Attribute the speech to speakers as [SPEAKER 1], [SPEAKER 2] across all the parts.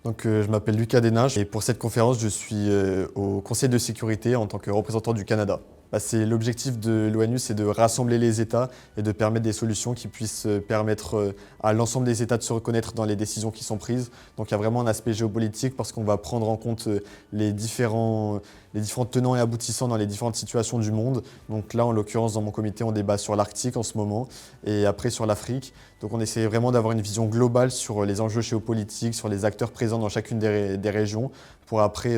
[SPEAKER 1] Je m'appelle Lucas Desninges et pour cette conférence, je suis au Conseil de sécurité en tant que représentant du Canada. L'objectif de l'ONU, c'est de rassembler les États et de permettre des solutions qui puissent permettre à l'ensemble des États de se reconnaître dans les décisions qui sont prises. Donc il y a vraiment un aspect géopolitique parce qu'on va prendre en compte les différents tenants et aboutissants dans les différentes situations du monde. Donc là, en l'occurrence, dans mon comité, on débat sur l'Arctique en ce moment et après sur l'Afrique. Donc on essaie vraiment d'avoir une vision globale sur les enjeux géopolitiques, sur les acteurs présents dans chacune des régions pour après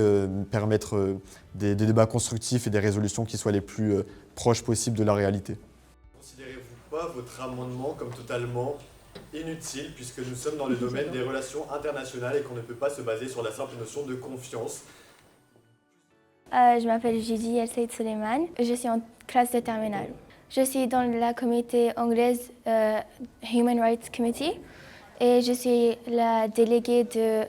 [SPEAKER 1] permettre des débats constructifs et des résolutions qui soient les plus proches possibles de la réalité. Considérez-vous pas votre amendement comme totalement inutile puisque nous sommes dans le domaine des relations internationales et qu'on ne peut pas se baser sur la simple notion de confiance?
[SPEAKER 2] Je m'appelle Judy El Saïd Suleiman, je suis en classe de terminale. Je suis dans la comité anglaise Human Rights Committee et je suis la déléguée de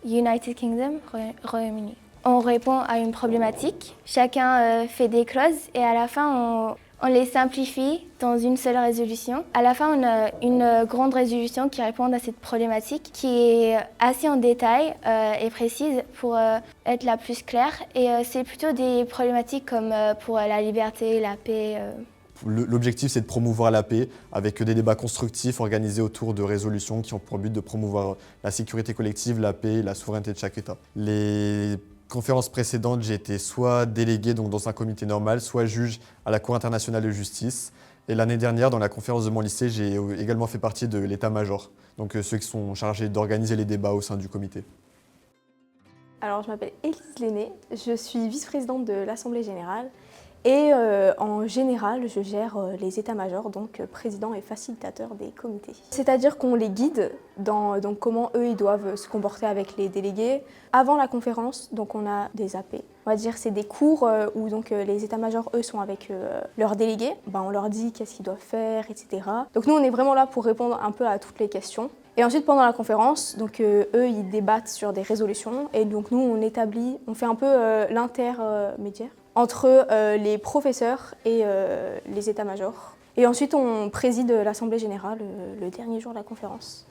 [SPEAKER 2] United Kingdom, Royaume-Uni. On répond à une problématique, chacun fait des clauses et à la fin on les simplifie dans une seule résolution. À la fin, on a une grande résolution qui répond à cette problématique, qui est assez en détail et précise pour être la plus claire. Et c'est plutôt des problématiques comme pour la liberté, la paix.
[SPEAKER 1] L'objectif, c'est de promouvoir la paix avec des débats constructifs organisés autour de résolutions qui ont pour but de promouvoir la sécurité collective, la paix et la souveraineté de chaque État. Les conférences précédentes, j'ai été soit délégué donc dans un comité normal, soit juge à la Cour internationale de justice. Et l'année dernière, dans la conférence de mon lycée, j'ai également fait partie de l'état-major, donc ceux qui sont chargés d'organiser les débats au sein du comité.
[SPEAKER 3] Alors, je m'appelle Élise Lenné, je suis vice-présidente de l'Assemblée générale et en général, je gère les états-majors, donc président et facilitateur des comités. C'est-à-dire qu'on les guide dans donc, comment eux ils doivent se comporter avec les délégués. Avant la conférence, donc on a des AP. On va dire c'est des cours où donc, les états-majors, eux, sont avec leurs délégués. On leur dit qu'est-ce qu'ils doivent faire, etc. Donc nous, on est vraiment là pour répondre un peu à toutes les questions. Et ensuite, pendant la conférence, donc, eux, ils débattent sur des résolutions. Et donc nous, on fait un peu l'intermédiaire entre les professeurs et les états-majors. Et ensuite, on préside l'Assemblée générale le dernier jour de la conférence.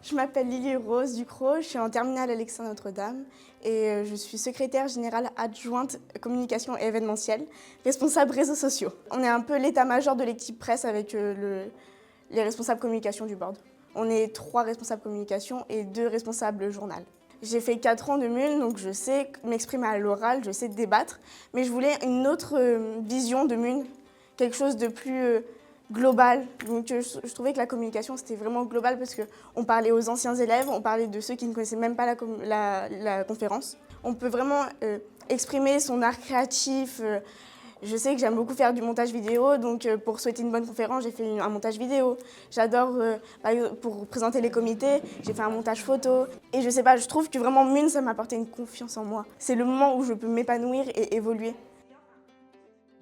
[SPEAKER 4] Je m'appelle Lily Rose Ducrot, je suis en terminale Alexandre Notre-Dame et je suis secrétaire générale adjointe communication et événementielle, responsable réseaux sociaux. On est un peu l'état-major de l'équipe presse avec les responsables communication du board. On est 3 responsables communication et 2 responsables journal. J'ai fait 4 ans de MUL, donc je sais m'exprimer à l'oral, je sais débattre, mais je voulais une autre vision de MUL, quelque chose de plus global. Donc je trouvais que la communication c'était vraiment global parce qu'on parlait aux anciens élèves, on parlait de ceux qui ne connaissaient même pas la conférence. On peut vraiment exprimer son art créatif. Je sais que j'aime beaucoup faire du montage vidéo, donc pour souhaiter une bonne conférence, j'ai fait un montage vidéo. J'adore, pour présenter les comités, j'ai fait un montage photo. Et je sais pas, je trouve que vraiment MUN, ça m'a apporté une confiance en moi. C'est le moment où je peux m'épanouir et évoluer.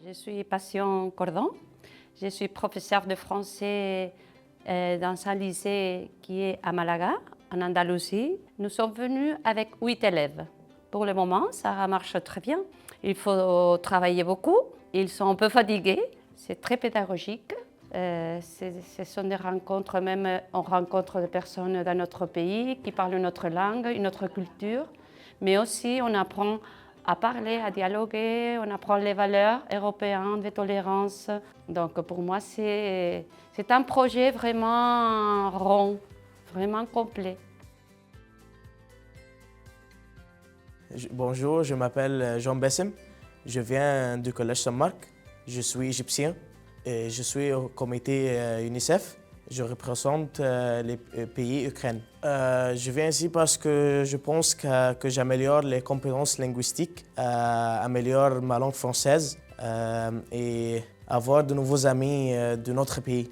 [SPEAKER 5] Je suis Passion Cordon. Je suis professeure de français dans un lycée qui est à Malaga, en Andalousie. Nous sommes venus avec 8 élèves. Pour le moment, ça marche très bien. Il faut travailler beaucoup. Ils sont un peu fatigués. C'est très pédagogique. Ce sont des rencontres, même on rencontre des personnes dans notre pays qui parlent une autre langue, une autre culture. Mais aussi, on apprend à parler, à dialoguer, on apprend les valeurs européennes de tolérance. Donc pour moi, c'est un projet vraiment rond, vraiment complet.
[SPEAKER 6] Bonjour, je m'appelle Jean Bessem. Je viens du collège Saint-Marc. Je suis égyptien et je suis au comité UNICEF. Je représente les pays Ukraine. Je viens ici parce que je pense que j'améliore les compétences linguistiques, améliore ma langue française et avoir de nouveaux amis de notre pays.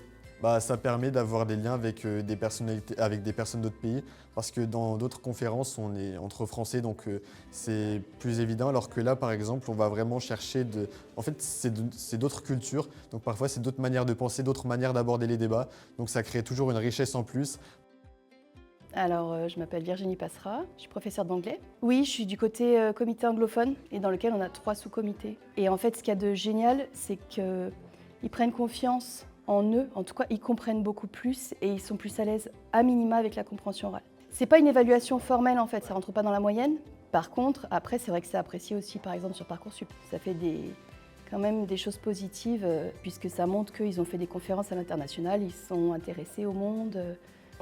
[SPEAKER 1] Ça permet d'avoir des liens avec des personnalités, avec des personnes d'autres pays, parce que dans d'autres conférences, on est entre Français, donc c'est plus évident, alors que là, par exemple, on va vraiment chercher En fait, c'est d'autres cultures, donc parfois c'est d'autres manières de penser, d'autres manières d'aborder les débats, donc ça crée toujours une richesse en plus.
[SPEAKER 7] Alors, je m'appelle Virginie Passera, je suis professeure d'anglais. Oui, je suis du côté comité anglophone, et dans lequel on a 3 sous-comités. Et en fait, ce qu'il y a de génial, c'est qu'ils prennent confiance en eux, en tout cas, ils comprennent beaucoup plus et ils sont plus à l'aise à minima avec la compréhension orale. C'est pas une évaluation formelle en fait, ça rentre pas dans la moyenne. Par contre, après, c'est vrai que c'est apprécié aussi, par exemple, sur Parcoursup. Ça fait quand même des choses positives, puisque ça montre qu'ils ont fait des conférences à l'international, ils sont intéressés au monde.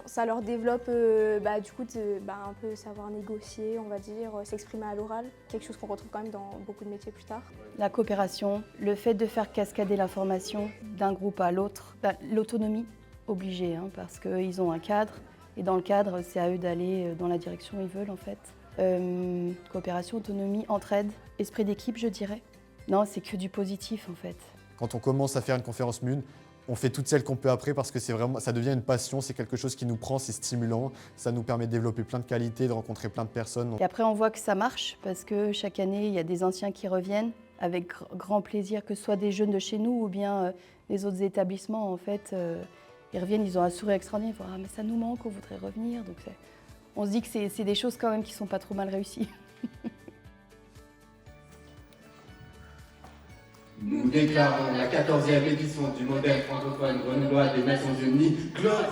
[SPEAKER 3] Ça leur développe du coup un peu savoir négocier, on va dire, s'exprimer à l'oral, quelque chose qu'on retrouve quand même dans beaucoup de métiers plus tard.
[SPEAKER 7] La coopération, le fait de faire cascader l'information d'un groupe à l'autre, l'autonomie obligée, hein, parce qu'ils ont un cadre, et dans le cadre, c'est à eux d'aller dans la direction où ils veulent en fait. Coopération, autonomie, entraide, esprit d'équipe, je dirais. Non, c'est que du positif en fait.
[SPEAKER 1] Quand on commence à faire une conférence MUN, on fait toutes celles qu'on peut après parce que ça devient une passion, c'est quelque chose qui nous prend, c'est stimulant, ça nous permet de développer plein de qualités, de rencontrer plein de personnes.
[SPEAKER 7] Et après, on voit que ça marche parce que chaque année, il y a des anciens qui reviennent avec grand plaisir, que ce soit des jeunes de chez nous ou bien les autres établissements. En fait, ils reviennent, ils ont un sourire extraordinaire, ils font « Ah, mais ça nous manque, on voudrait revenir ». Donc on se dit que c'est des choses quand même qui ne sont pas trop mal réussies.
[SPEAKER 8] Nous déclarons la 14e édition du modèle francophone grenoblois des Nations Unies close.